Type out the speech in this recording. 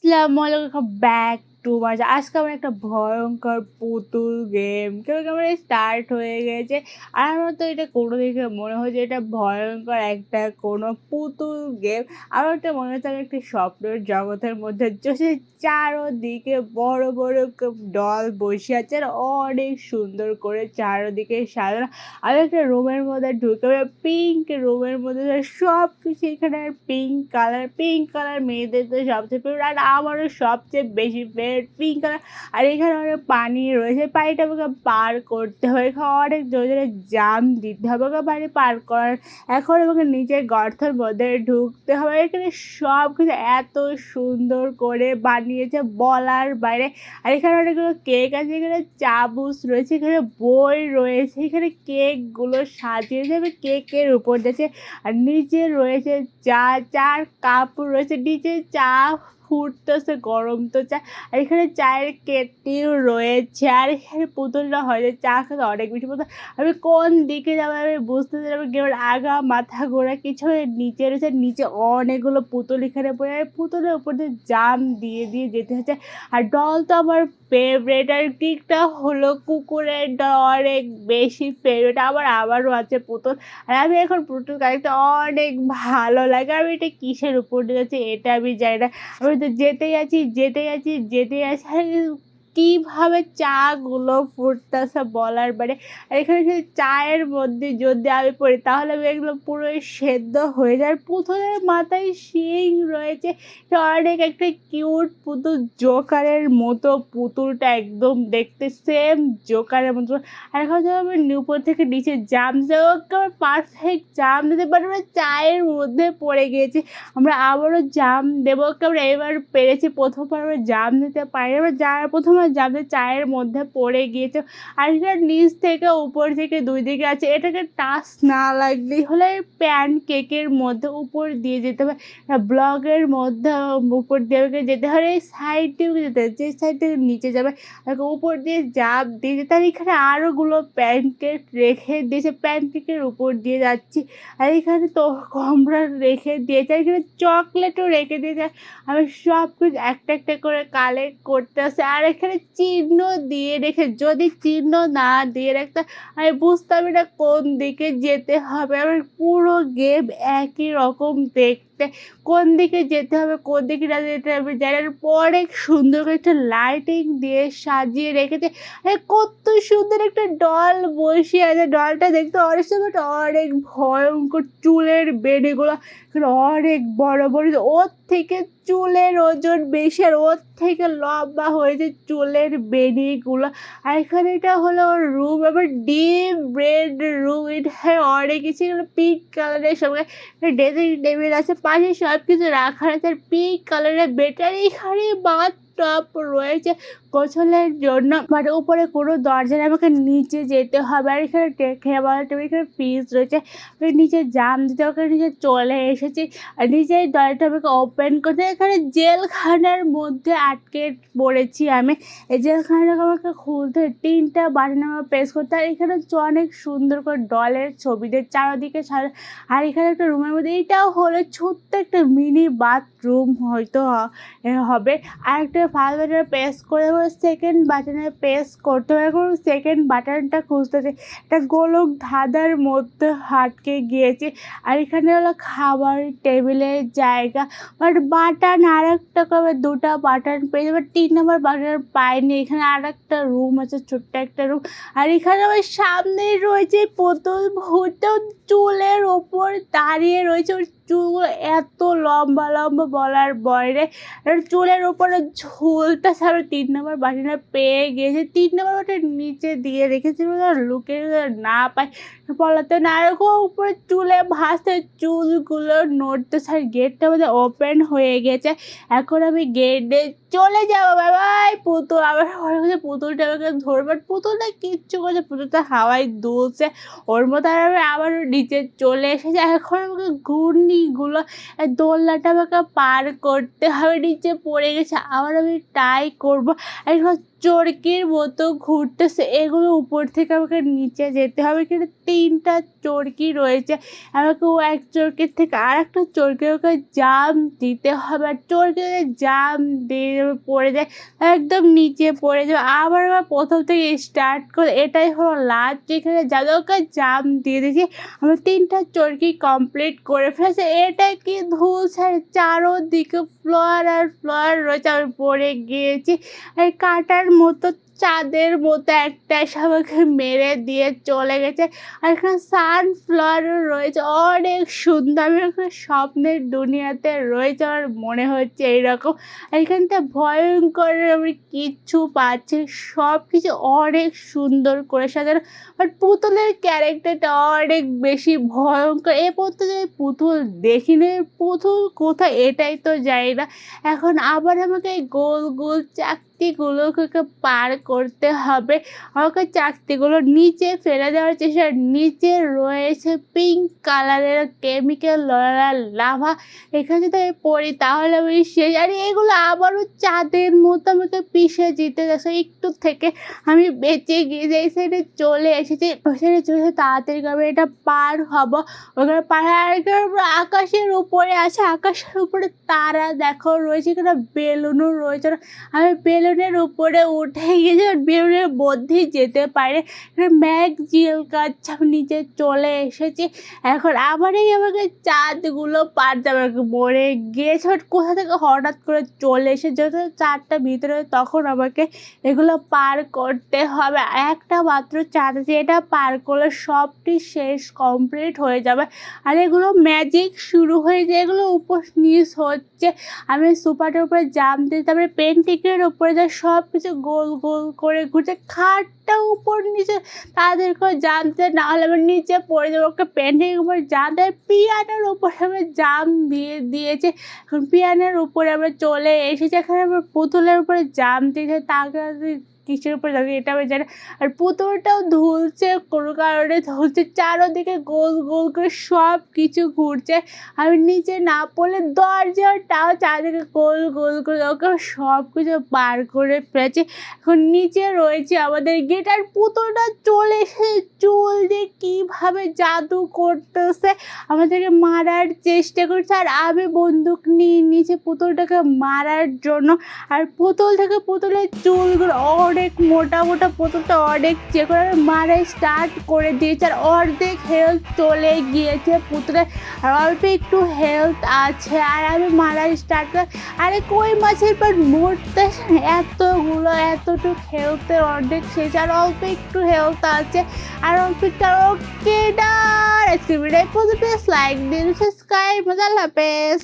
আসসালামু আলাইকুম back to my আজকে আমার একটা ভয়ঙ্কর পুতুল গেম কেউ কেমন স্টার্ট হয়ে গেছে। আর আমার তো এটা কোনো দিকে মনে হয় যে এটা ভয়ঙ্কর একটা কোনো পুতুল গেম। আমার একটা মনে হচ্ছে আমি একটি স্বপ্নের জগতের মধ্যে যে চারোদিকে বড় বড় ডল বসে আছে আর অনেক সুন্দর করে চারোদিকে সাজানো। আমি একটা রুমের মধ্যে ঢুকে পিঙ্ক রুমের মধ্যে সব কিছু এখানে পিঙ্ক কালার মেয়েদের তো সবচেয়ে ফেভারিট আর আমারও সবচেয়ে বেশি ফেভারিট পিঙ্ক কালার। আর এখানে অনেক পানি রয়েছে, পানিটা আমাকে পার করতে হবে, এখানে অনেক জোরে জোরে জাম দিতে হবে ওকে পানি পার করার। এখন আমাকে নিচের গর্তের মধ্যে ঢুকতে হবে। এখানে সব কিছু এত সুন্দর করে বানিয়েছে বলার বাইরে। আর এখানে অনেকগুলো কেক আছে, এখানে চামচ রয়েছে, এখানে বই রয়েছে, এখানে কেকগুলো সাজিয়েছে আমি কেকের উপর দিয়েছে। আর নিচে রয়েছে চার কাপ রয়েছে, নিচে চা ফুটতেছে গরম তো চা। আর এখানে চায়ের কেটলিও রয়েছে। আর এখানে পুতুলটা হয়তো চা খেতে অনেক বেশি পছন্দ। আমি কোন দিকে যাবো আমি বুঝতে পারবো, গেমের আগা মাথা ঘোরা কিছু নিচে রয়েছে, নিচে অনেকগুলো পুতুল এখানে পড়ে পুতুলের উপর দিয়ে জাম দিয়ে দিয়ে যেতে হচ্ছে। আর ডল তো আমার ফেভারেট, আর কেকটা হলো কুকুরের ডল, অনেক বেশি ফেভারেট। আবারও আছে পুতুল। আর আমি এখন পুতুল কালেক্টটা অনেক ভালো লাগে। আমি এটা কিসের উপর দিয়ে যাচ্ছি এটা আমি জানি না। আমি তো যেতেই আছি আর কীভাবে চাগুলো ফুটতেছে বলার বাইরে। আর এখানে সেই চায়ের মধ্যে যদি আমি পড়ি তাহলে আমি এগুলো পুরোই সেদ্ধ হয়ে যায়। আর পুতুলের মাথায় শিং রয়েছে, অনেক একটা কিউট পুতুল, জোকারের মতো পুতুলটা একদম দেখতে সেম জোকারের মতো। আর এখন যখন আমি উপর থেকে নিচে জাম দেবো একেবারে পারফেক্ট জাম দিতে পারি, আমরা চায়ের মধ্যে পড়ে গিয়েছি। আমরা আবারও জাম দেবো, আমরা এবার পেরেছি। প্রথমবার আমরা জাম দিতে পারি, আমরা প্রথমবার জাম দিয়ে চায়ের মধ্যে পড়ে গিয়েছে। আর এটা নিচ থেকে উপর থেকে দুই দিকে আছে, এটাকে টাচ না লাগলেই হলে প্যান কেকের মধ্যে উপর দিয়ে যেতে হবে, ব্লগের মধ্যে উপর দিয়ে যেতে হবে, এই সাইড দিয়েও যেতে হবে, যে সাইড থেকে নিচে যাবে উপর দিয়ে জাপ দিয়ে তার এখানে আরোগুলো প্যানকেক রেখে দিয়েছে, প্যানকেকের উপর দিয়ে যাচ্ছি। আর এখানে তো কমরা রেখে দিয়েছে, আর এখানে চকলেটও রেখে দিয়েছে। আমি সব কিছু একটা একটা করে কালেক্ট করতে আসি। আর এখানে চিহ্ন দিয়ে রেখে, যদি চিহ্ন না দিয়ে রাখতে আমি বুঝতাম না কোন দিকে যেতে হবে। আমার পুরো গেম একই রকম দেখতে, কোন দিকে যেতে হবে কোন দিকে না যেতে হবে জানার পরে সুন্দর করে একটা লাইটিং দিয়ে সাজিয়ে রেখেছে। কত সুন্দর একটা ডল বসে আছে, ডলটা দেখতে অনেক সময় অনেক ভয়ঙ্কর, চুলের বেড়িগুলো অনেক বড় বড়, ওর থেকে চুলের ওজন বেশি আর ওর থেকে লম্বা হয়েছে চুলের বেড়িগুলো। আর এখানে এটা হলো রুম, আবার ডিপ রেড রুম, এটা অনেক কিছু পিঙ্ক কালারের সঙ্গে ড্রেসিং টেবিল আছে, পাশে সব কিছু রাখার আছে। আর পিঙ্ক কালারের ব্যাটারি এখানে টপ রয়েছে গোছলের জন্য, বাট উপরে কোনো দরজা নেই, আমাকে নিচে যেতে হবে। আর এখানে খাবার টেবিল, এখানে ফ্রিজ রয়েছে, নিচে জাম দিতে ওখানে নিচে চলে এসেছি। আর নিচে দরজাটা আমাকে ওপেন করতে, এখানে জেলখানার মধ্যে আটকে পড়েছি আমি। এই জেলখানাটাকে আমাকে খুলতে তিনটা বাটন আমার প্রেস করতে। আর এখানে অনেক সুন্দর করে ডলের ছবি দিয়ে চারদিকে সাজা। আর এখানে একটা রুমের মধ্যে, এইটাও হলো ছোট্ট একটা মিনি বাথরুম হয়তো হবে। আর একটা ফার্স্ট বাটনে প্রেস করে সেকেন্ড বাটনে প্রেস করতে হবে। এখন সেকেন্ড বাটনটা খুঁজতেছে, একটা গোলক ধাঁধার মধ্যে আটকে গিয়েছে। আর এখানে হলো খাবার টেবিলের জায়গা, বাট বাটন আর একটা করে দুটা বাটন পেয়ে যাবে, 3 নম্বর বাটন পাইনি। এখানে আর একটা রুম আছে, ছোট্ট একটা রুম। আর এখানে আমার সামনেই রয়েছে পুতুল ভূত, চুলের ওপর দাঁড়িয়ে রয়েছে, ওর চুলগুলো এত লম্বা লম্বা বলার বাইরে। আর চুলের উপরে ঝুলতে ছাড়ো 3 নম্বর বাটনটা পেয়ে গিয়েছে, 3 নম্বর বাটন নিচে দিয়ে রেখেছে লুকে না পায় বলাতে না, এরকম উপরে চুলে ভাসতে চুলগুলো নড়তে ছাড়। গেটটা আমাদের ওপেন হয়ে গেছে, এখন আমি গেটে চলে যাবো। বাবাই পুতুল আবার পুতুলটা আমাকে ধরবে, পুতুলটা কিচ্ছু করছে, পুতুলটা হাওয়ায় দুলছে ওর মতো। আর আমি আবারও নিচে চলে এসেছি, এখন আমাকে ঘূর্ণিগুলো দোলনাটা আমাকে পার করতে হবে, নিচে পড়ে গেছে, আবার আমি ট্রাই করবো। এখন চরকির মতো ঘুরতেছে। এগুলো উপর থেকে আমাকে নিচে যেতে হবে। এখানে ৩ টা চরকি রয়েছে। আমাকে ও এক চরকির থেকে আরেকটা চরকির ওকে জাম্প দিতে হবে। আর চরকিতে জাম্প দিয়ে পড়ে যায়, একদম নিচে পড়ে যাবে। আবার আমার ১ম থেকে স্টার্ট করে এটাই হলো লাস্ট, যেখানে যাদেরকে জাম্প দিয়ে দিয়েছি। আমি ৩ টা চরকি কমপ্লিট করে ফেলেছি। এটা কি ধুলছে, চারোদিকে ফ্লোর আর ফ্লোর রয়েছে। আমি পড়ে গিয়েছি। এই কাঁটার মতো চাঁদের মতো একটা এসে আমাকে মেরে দিয়ে চলে গেছে। আর এখানে সানফ্লাওয়ারও রয়েছে, অনেক সুন্দর। আমি এখানে স্বপ্নের দুনিয়াতে রয়েছে, আমার মনে হচ্ছে এইরকম। এখানটা ভয়ঙ্কর, আমি কিচ্ছু পাচ্ছি, সব কিছু অনেক সুন্দর করে সাজানো। বাট পুতুলের ক্যারেক্টারটা অনেক বেশি ভয়ঙ্কর। এ পর্যন্ত আমি পুতুল দেখিনি, পুতুল কোথায় এটাই তো জানি না। এখন আবার আমাকে এই গোল গোল চাকতিগুলোকে পার করতে হবে। আমাকে চাকতিগুলো নিচে ফেলে দেওয়ার চেষ্টা। নিচে রয়েছে পিঙ্ক কালারের কেমিক্যাল লাভা। এখানে যদি আমি পড়ি তাহলে আমি শেষ। আর এগুলো আবারও চাঁদের মতো আমাকে পিষে যেতে যাচ্ছে। একটু থেকে আমি বেঁচে গিয়ে যে সাইডে চলে এসেছি, ওই সাইডে চলে এসে তাড়াতাড়ি করে এটা পার হব। ওখানে আকাশের উপরে আছে, আকাশের উপরে তারা দেখো রয়েছে, এখানে বেলুনও রয়েছে। আমি বেলুনের উপরে উঠে গিয়েছি, বেলুনের মধ্যেই যেতে পারে। ম্যাগ জিএল কাজ নিচে চলে এসেছি। এখন আবারই আমাকে চাঁদগুলো পারতে আমাকে মরে গিয়েছে। বাট কোথা থেকে হঠাৎ করে চলে এসে যেহেতু চাঁদটা ভিতরে, তখন আমাকে এগুলো পার করতে হবে। একটা মাত্র চাঁদ আছে, এটা পার করলে সবটি শেষ কমপ্লিট হয়ে যাবে। আর এগুলো ম্যাজিক শুরু হয়ে যায়, এগুলো উপর নিচ হচ্ছে। আমি সুপারটার উপরে জাম্প দিই, তারপরে পেন্টিকের উপরে যায়, সব কিছু গোল গোল করে ঘুরছে। খাটটা উপর নিচে তাদেরকে জানতে, না হলে আমি নিচে পড়ে যাবো। ওকে পেন্টিকের উপরে জানতে, পিয়ানোর উপরে আমি জাম্প দিয়ে দিয়েছি। এখন পিয়ানোর উপরে আমরা চলে এসেছি। এখানে আমার পুতুলের উপরে জাম্প দিয়েছে, তাকে কিসের উপরে যাবে এটা আমি জানি। আর পুতুলটাও ধুলছে, কোনো কারণে ধুলছে। চারোদিকে গোল গোল করে সব কিছু ঘুরছে। আমি নিচে না পড়লে দরজাটাও চারদিকে গোল গোল করে ওকে সব কিছু পার করে ফেলেছি। এখন নিচে রয়েছে আমাদের গেট। আর পুতুলটা চলে এসে চুল দিয়ে কীভাবে জাদু করতেছে, আমাদেরকে মারার চেষ্টা করছে। আর আমি বন্দুক নিয়ে নিচে পুতুলটাকে মারার জন্য। আর পুতুল থেকে পুতুলের চুলগুলো অনেক মোটা মোটা, পুতুলটা অনেক চেক করে মারা স্টার্ট করে দিয়েছে। আর অর্ধেক হেলথ চলে গিয়েছে পুতুলের, আর অল্প একটু হেলথ আছে। আর আমি মারা স্টার্ট করে, আরে কই মাছের পর মরতে এতগুলো, এতটুকু হেলথের অর্ধেক শেষ, আর অল্প একটু হেলথ আছে। আর অল্প একটু, ওকে ডান। আজকে ভিডিও পর্যন্ত লাইক দিন, সাবস্ক্রাইব, মজা লাপেস।